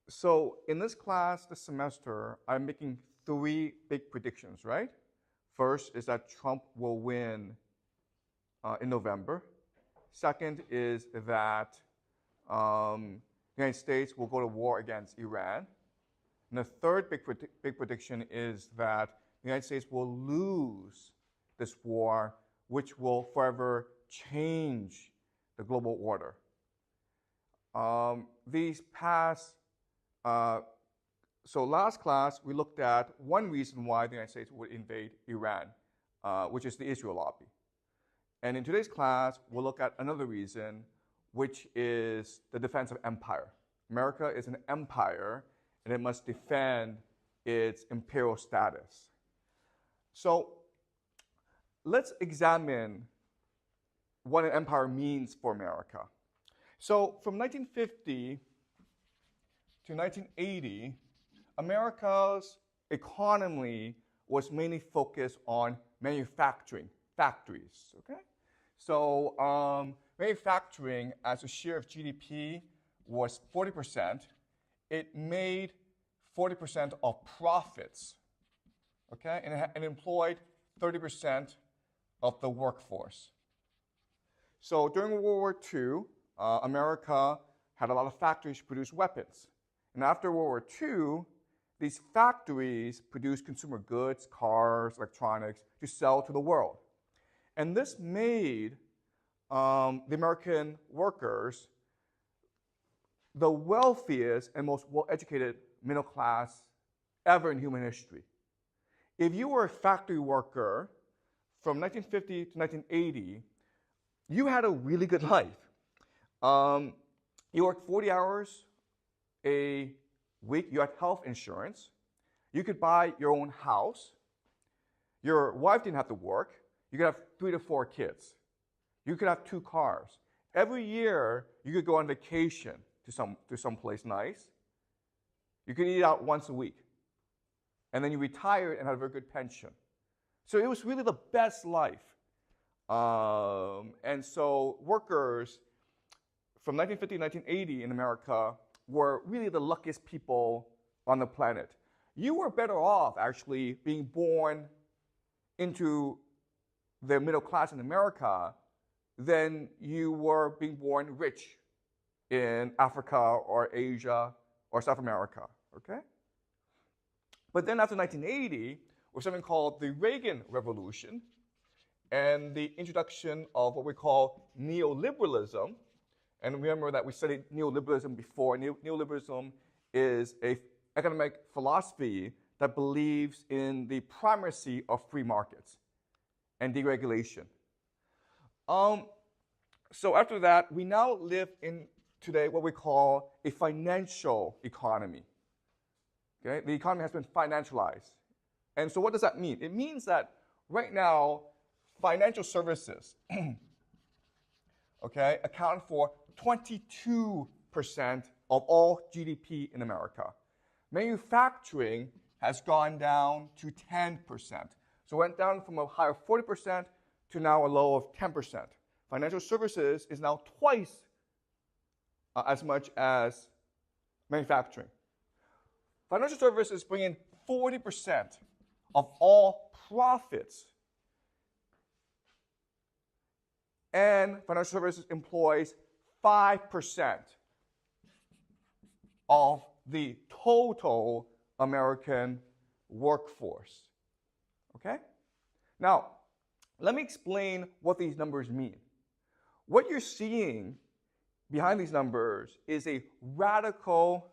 So in this class this semester, I'm making three big predictions, right? First is that Trump will win in November. Second is that the United States will go to war against Iran. And the third big prediction is that the United States will lose this war, which will forever change the global order. So last class, we looked at one reason why the United States would invade Iran, which is the Israel lobby. And in today's class, we'll look at another reason, which is the defense of empire. America is an empire, and it must defend its imperial status. So let's examine what an empire means for America. So from 1950 to 1980, America's economy was mainly focused on manufacturing, factories, okay? So manufacturing as a share of GDP was 40%. It made 40% of profits, okay? And it employed 30% of the workforce. So during World War II, America had a lot of factories to produce weapons. And after World War II, these factories produced consumer goods, cars, electronics, to sell to the world. And this made the American workers the wealthiest and most well-educated middle class ever in human history. If you were a factory worker from 1950 to 1980, you had a really good life. You worked 40 hours a week. You had health insurance. You could buy your own house. Your wife didn't have to work. You could have 3 to 4 kids. You could have 2 cars. Every year, you could go on vacation to some place nice. You could eat out once a week. And then you retired and had a very good pension. So it was really the best life. And so workers from 1950 to 1980 in America were really the luckiest people on the planet. You were better off actually being born into the middle class in America than you were being born rich in Africa or Asia or South America, okay? But then after 1980, was something called the Reagan Revolution and the introduction of what we call neoliberalism. And remember that we studied neoliberalism before. Neoliberalism is an economic philosophy that believes in the primacy of free markets and deregulation. So after that, we now live in today what we call a financial economy. Okay? The economy has been financialized. And so what does that mean? It means that right now, financial services okay, account for 22% of all GDP in America. Manufacturing has gone down to 10%. So it went down from a high of 40% to now a low of 10%. Financial services is now twice as much as manufacturing. Financial services bring in 40% of all profits. And financial services employs 5% of the total American workforce. Okay? Now, let me explain what these numbers mean. What you're seeing behind these numbers is a radical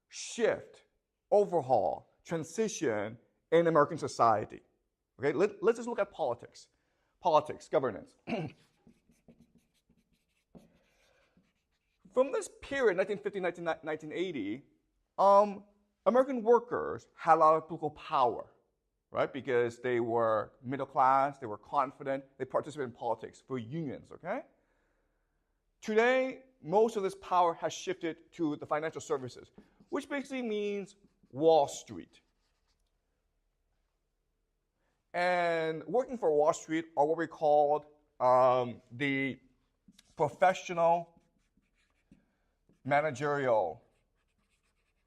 shift, overhaul, transition in American society. Okay? Let's just look at politics. Politics, governance. From this period, 1950, 1980, American workers had a lot of political power, right? Because they were middle class, they were confident, they participated in politics for unions, okay? Today, most of this power has shifted to the financial services, which basically means Wall Street. And working for Wall Street are what we called the professional managerial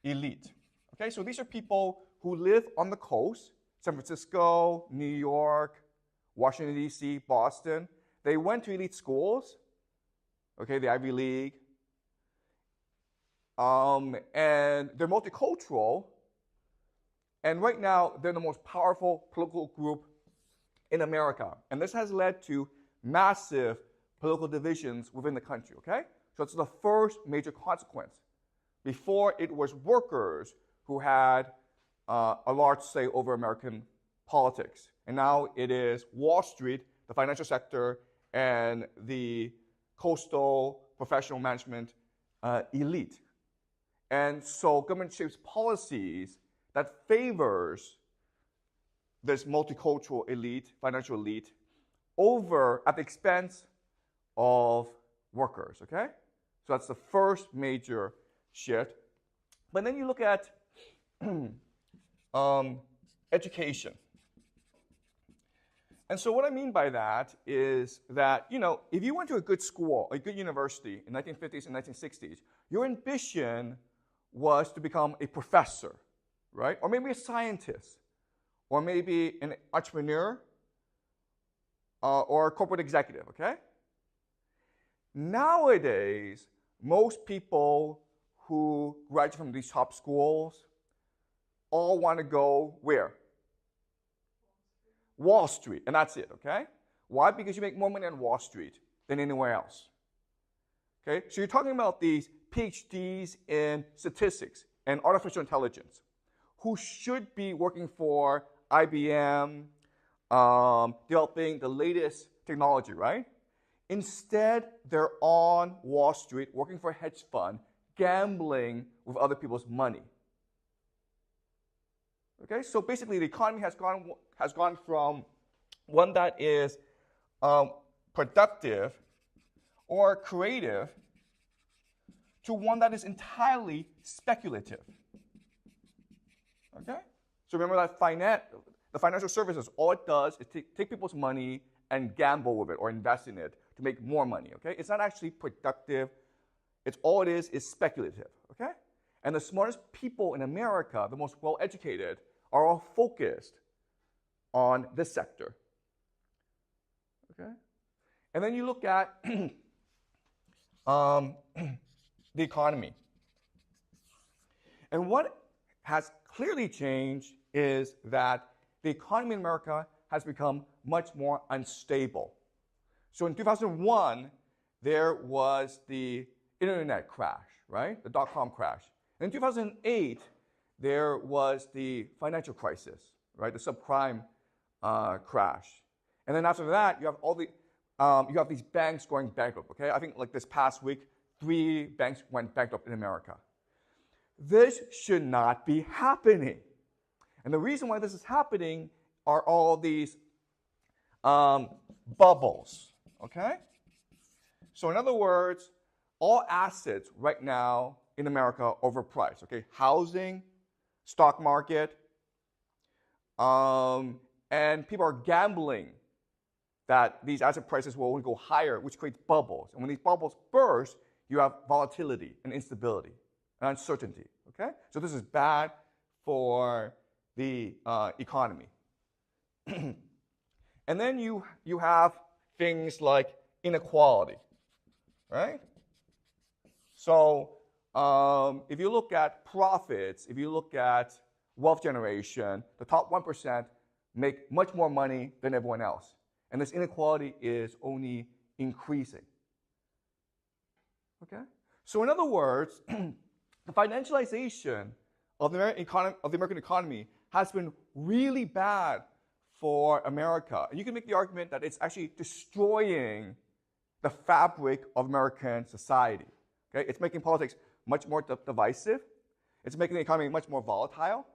elite. Okay, so these are people who live on the coast, San Francisco, New York, Washington, D.C., Boston. They went to elite schools, okay, the Ivy League, and they're multicultural, and right now they're the most powerful political group in America. And this has led to massive political divisions within the country, okay? So it's the first major consequence. Before, it was workers who had a large say over American politics. And now it is Wall Street, the financial sector, and the coastal professional management elite. And so government shapes policies that favors this multicultural elite, financial elite, at the expense of workers, okay? So that's the first major shift. But then you look at education. And so what I mean by that is that, if you went to a good school, a good university in the 1950s and 1960s, your ambition was to become a professor, right? Or maybe a scientist, or maybe an entrepreneur, or a corporate executive, okay? Nowadays, most people who graduate from these top schools all want to go where? Wall Street, and that's it, okay? Why? Because you make more money on Wall Street than anywhere else. Okay? So you're talking about these PhDs in statistics and artificial intelligence who should be working for IBM, developing the latest technology, right? Instead, they're on Wall Street working for a hedge fund, gambling with other people's money. Okay, so basically the economy has gone from one that is productive or creative to one that is entirely speculative. Okay? So remember that the financial services, all it does is take people's money and gamble with it or invest in it to make more money. Okay? It's not actually productive. All it is speculative. Okay? And the smartest people in America, the most well-educated, are all focused on this sector. Okay? And then you look at the economy. And what has clearly changed is that the economy in America has become much more unstable. So in 2001, there was the internet crash, right? The dot-com crash. And in 2008, there was the financial crisis, right? The subprime crash. And then after that, you have these banks going bankrupt, okay? I think like this past week, 3 banks went bankrupt in America. This should not be happening. And the reason why this is happening are all these bubbles, okay? So in other words, all assets right now in America are overpriced, okay? Housing, stock market, and people are gambling that these asset prices will only go higher, which creates bubbles. And when these bubbles burst, you have volatility and instability and uncertainty, okay? So this is bad for the economy. And then you have things like inequality, right? So if you look at profits, if you look at wealth generation, the top 1% make much more money than everyone else. And this inequality is only increasing. Okay? So in other words, the financialization of the American economy has been really bad for America. And you can make the argument that it's actually destroying the fabric of American society. Okay? It's making politics much more divisive. It's making the economy much more volatile.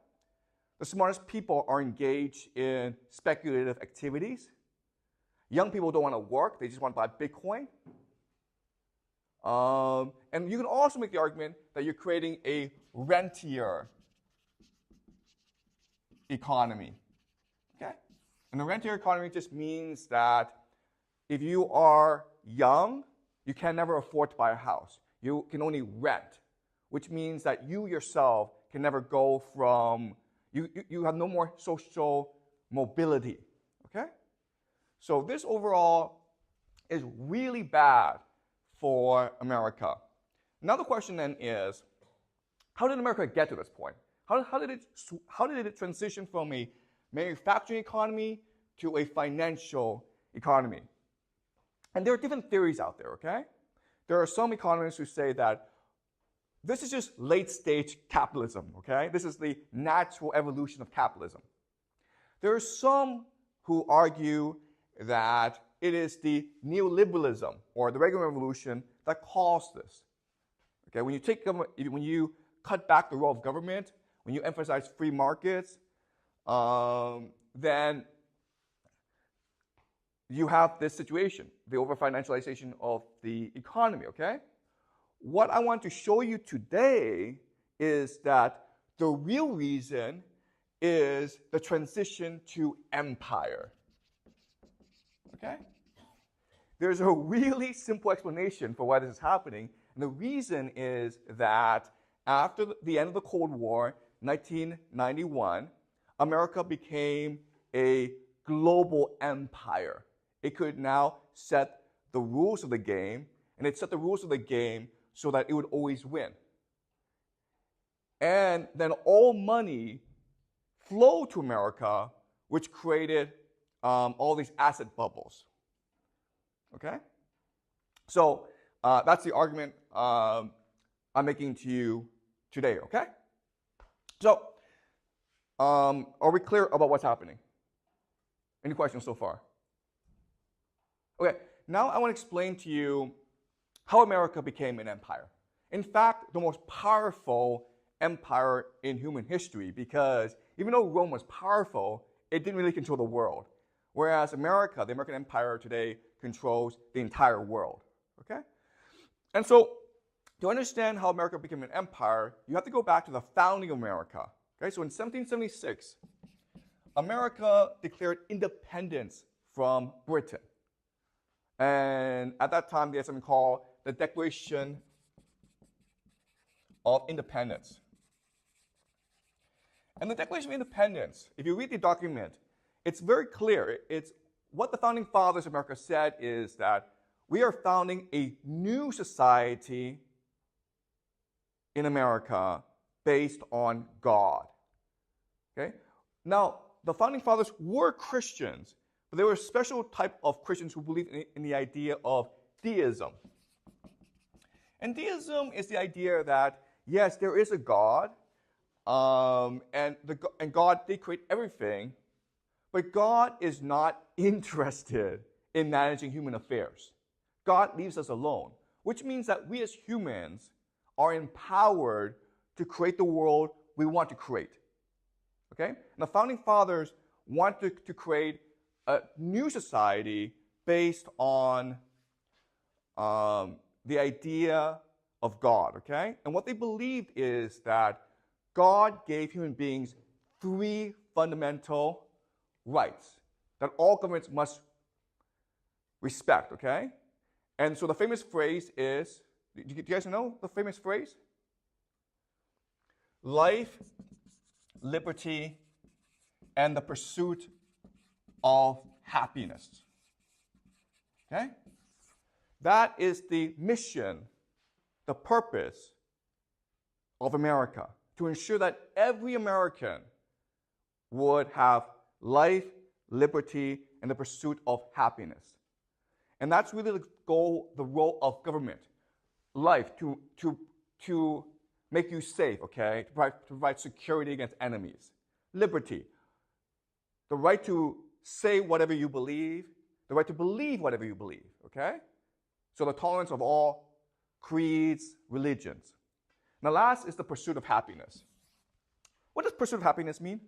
The smartest people are engaged in speculative activities. Young people don't want to work. They just want to buy Bitcoin. And you can also make the argument that you're creating a rentier economy. Okay? And the rentier economy just means that if you are young, you can never afford to buy a house. You can only rent, which means that you yourself can never go from, you have no more social mobility, okay? So this overall is really bad for America. Now the question then is, how did America get to this point? How did it transition from a manufacturing economy to a financial economy? And there are different theories out there, okay? There are some economists who say that this is just late-stage capitalism, okay? This is the natural evolution of capitalism. There are some who argue that it is the neoliberalism or the Reagan Revolution that caused this. Okay, when you cut back the role of government, when you emphasize free markets, then you have this situation, the over-financialization of the economy, okay? What I want to show you today is that the real reason is the transition to empire, okay? There's a really simple explanation for why this is happening, and the reason is that after the end of the Cold War, 1991, America became a global empire. It could now set the rules of the game, and it set the rules of the game so that it would always win. And then all money flowed to America, which created all these asset bubbles. Okay? So that's the argument I'm making to you today, okay? So are we clear about what's happening? Any questions so far? Okay, now I want to explain to you how America became an empire. In fact, the most powerful empire in human history, because even though Rome was powerful, it didn't really control the world. Whereas America, the American empire today, controls the entire world, okay? And so, to understand how America became an empire, you have to go back to the founding of America, okay? So in 1776, America declared independence from Britain. And at that time, they had something called the Declaration of Independence. And the Declaration of Independence, if you read the document, it's very clear. It's what the founding fathers of America said is that we are founding a new society in America based on God. Okay? Now, the founding fathers were Christians, but they were a special type of Christians who believed in the idea of deism. And deism is the idea that, yes, there is a God, and God did create everything, but God is not interested in managing human affairs. God leaves us alone, which means that we as humans are empowered to create the world we want to create. Okay? And the founding fathers wanted to create a new society based on the idea of God, okay? And what they believed is that God gave human beings 3 fundamental rights that all governments must respect, okay? And so the famous phrase is, do you guys know the famous phrase? Life, liberty, and the pursuit of happiness. Okay? That is the mission, the purpose of America, to ensure that every American would have life, liberty, and the pursuit of happiness. And that's really the goal, the role of government. Life, to make you safe, okay? To provide security against enemies. Liberty, the right to say whatever you believe, the right to believe whatever you believe, okay? So the tolerance of all creeds, religions. Now last is the pursuit of happiness. What does pursuit of happiness mean?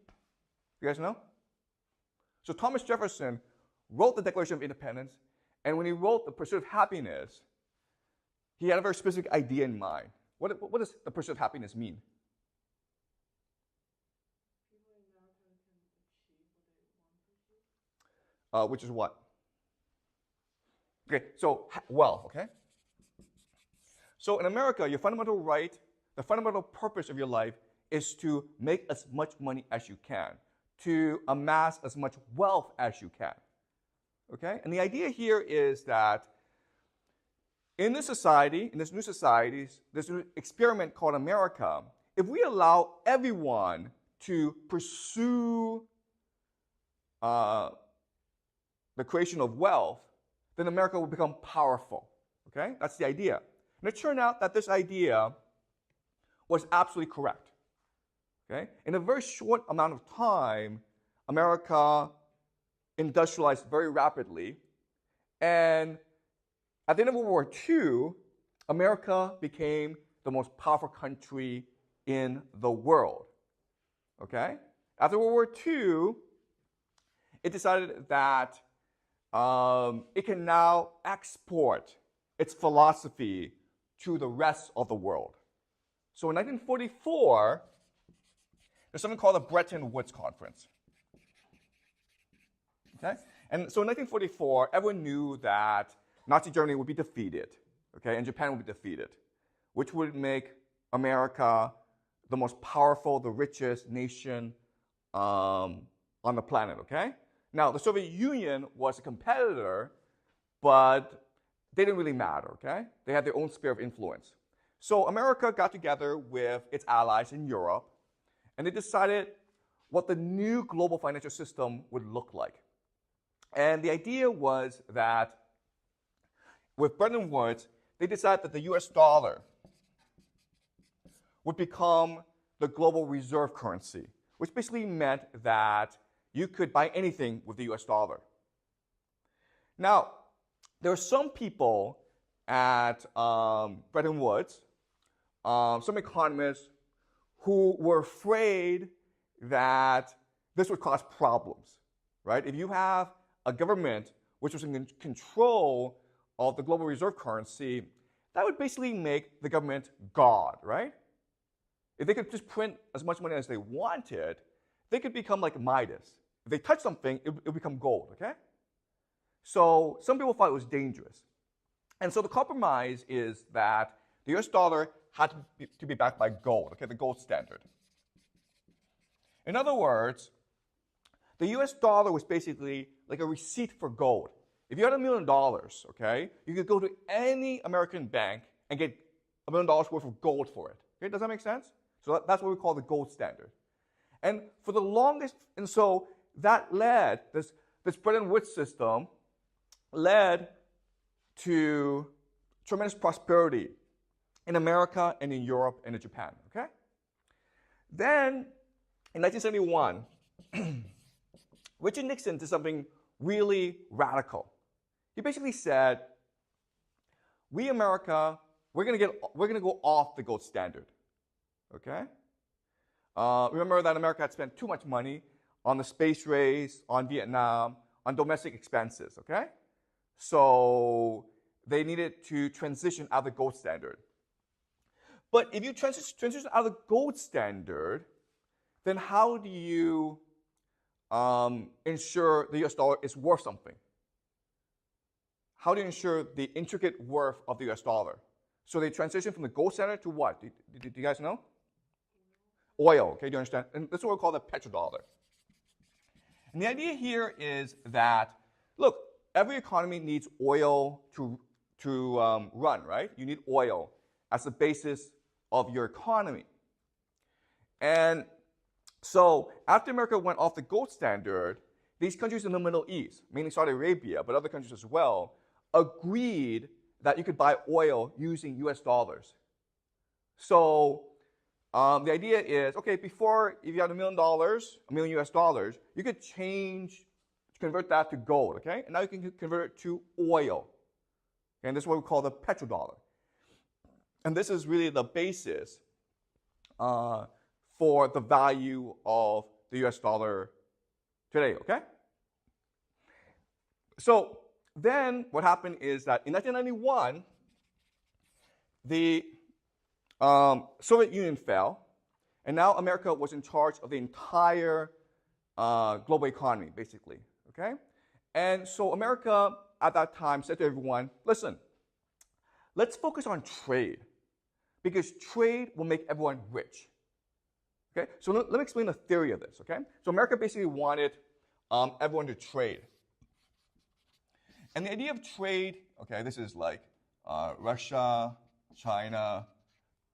You guys know? So Thomas Jefferson wrote the Declaration of Independence, and when he wrote the pursuit of happiness, he had a very specific idea in mind. What does the pursuit of happiness mean? Which is what? Okay, so wealth, okay? So in America, your fundamental right, the fundamental purpose of your life is to make as much money as you can, to amass as much wealth as you can. Okay? And the idea here is that in this society, in this new society, this new experiment called America, if we allow everyone to pursue the creation of wealth, then America will become powerful. Okay? That's the idea. And it turned out that this idea was absolutely correct. Okay? In a very short amount of time, America industrialized very rapidly. And at the end of World War II, America became the most powerful country in the world. Okay? After World War II, it decided that it can now export its philosophy to the rest of the world. So in 1944, there's something called the Bretton Woods Conference. Okay? And so in 1944, everyone knew that Nazi Germany would be defeated, okay, and Japan would be defeated, which would make America the most powerful, the richest nation on the planet, okay? Now, the Soviet Union was a competitor, but they didn't really matter, okay? They had their own sphere of influence. So America got together with its allies in Europe, and they decided what the new global financial system would look like. And the idea was that with Bretton Woods, they decided that the US dollar would become the global reserve currency, which basically meant that you could buy anything with the US dollar. Now, there are some people at Bretton Woods, some economists, who were afraid that this would cause problems, right? If you have a government which was in control of the global reserve currency, that would basically make the government God, right? If they could just print as much money as they wanted, they could become like Midas. If they touch something, it would become gold, okay? So some people thought it was dangerous. And so the compromise is that the US dollar had to be backed by gold, okay, the gold standard. In other words, the US dollar was basically like a receipt for gold. If you had $1 million, okay, you could go to any American bank and get $1 million worth of gold for it. Okay, does that make sense? So that's what we call the gold standard. And for the longest, and so that led, this Bretton Woods system led to tremendous prosperity in America and in Europe and in Japan, okay? Then, in 1971, Richard Nixon did something really radical. He basically said, we America, we're gonna go off the gold standard, okay? Remember that America had spent too much money on the space race, on Vietnam, on domestic expenses, okay? So they needed to transition out of the gold standard. But if you transition out of the gold standard, then how do you ensure the US dollar is worth something? How do you ensure the intricate worth of the US dollar? So they transition from the gold standard to what? Do you guys know? Oil, okay, do you understand? And that's what we call the petrodollar. And the idea here is that, look, every economy needs oil to run, right? You need oil as the basis of your economy. And so after America went off the gold standard, these countries in the Middle East, mainly Saudi Arabia, but other countries as well, agreed that you could buy oil using US dollars. So the idea is, okay, before, if you had $1 million US dollars, you could convert that to gold, okay? And now you can convert it to oil. And this is what we call the petrodollar. And this is really the basis for the value of the US dollar today, okay? So then what happened is that in 1991, the Soviet Union fell, and now America was in charge of the entire global economy, basically, okay? And so America at that time said to everyone, listen, let's focus on trade, because trade will make everyone rich. Okay, so let me explain the theory of this. Okay, so America basically wanted everyone to trade, and the idea of trade. Okay, this is like Russia, China,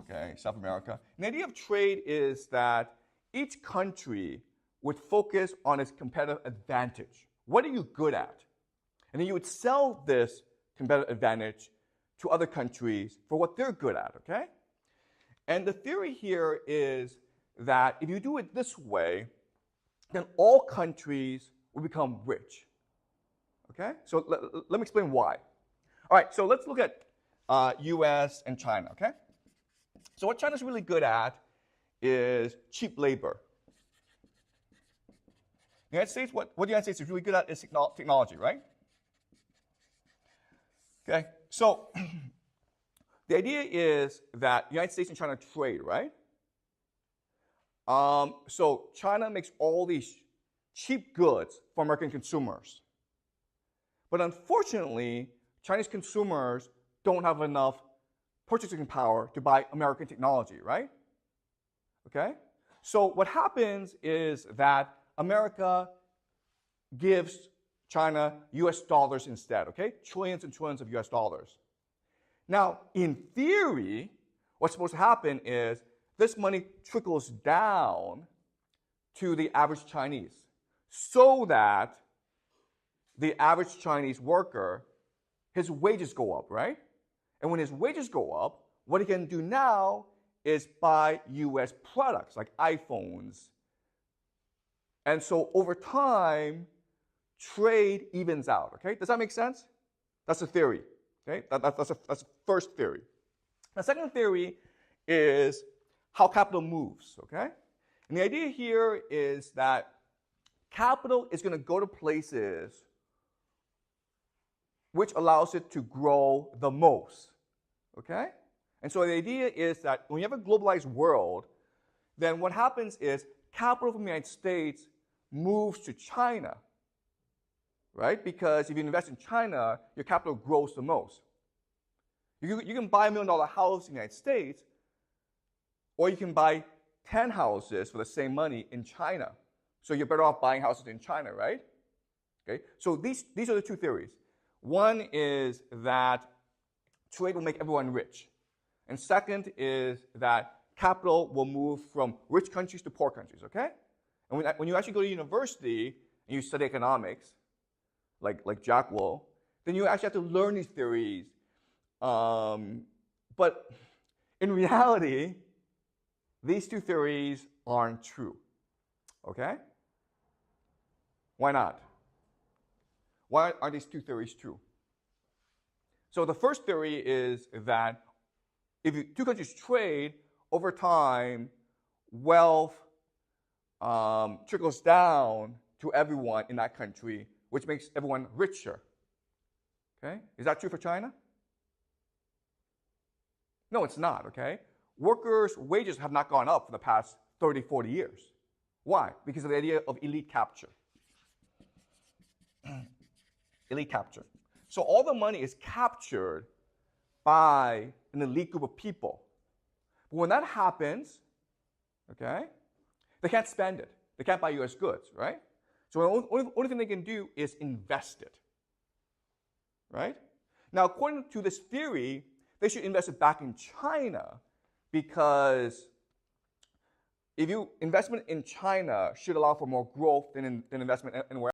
okay, South America. And the idea of trade is that each country would focus on its competitive advantage. What are you good at? And then you would sell this competitive advantage to other countries for what they're good at, okay? And the theory here is that if you do it this way, then all countries will become rich, okay? So let me explain why. All right, so let's look at US and China, okay? So what China's really good at is cheap labor. The United States, what the United States is really good at is technology, right? Okay, so the idea is that the United States and China trade, right? So China makes all these cheap goods for American consumers. But unfortunately, Chinese consumers don't have enough purchasing power to buy American technology, right? Okay? So what happens is that America gives China US dollars instead, okay? Trillions and trillions of US dollars. Now, in theory, what's supposed to happen is this money trickles down to the average Chinese so that the average Chinese worker, his wages go up, right? And when his wages go up, what he can do now is buy US products like iPhones. And so over time, trade evens out, okay? Does that make sense? That's a theory, okay? That's the first theory. The second theory is how capital moves, okay? And the idea here is that capital is going to go to places which allows it to grow the most, okay? And so the idea is that when you have a globalized world, then what happens is capital from the United States moves to China, right? Because if you invest in China, your capital grows the most. You can buy $1 million house in the United States, or you can buy 10 houses for the same money in China. So you're better off buying houses in China, right? Okay. So these are the two theories. One is that trade will make everyone rich. And second is that capital will move from rich countries to poor countries, okay? And when you actually go to university and you study economics, like Jack will, then you actually have to learn these theories. But in reality, these two theories aren't true, okay? Why not? Why are these two theories true? So the first theory is that if two countries trade, over time, wealth trickles down to everyone in that country, which makes everyone richer. Okay? Is that true for China? No, it's not, okay? Workers' wages have not gone up for the past 30, 40 years. Why? Because of the idea of elite capture. Elite capture. So all the money is captured by an elite group of people. But when that happens, okay, they can't spend it. They can't buy US goods, right? So the only thing they can do is invest it, right? Now, according to this theory, they should invest it back in China because if investment in China should allow for more growth than investment anywhere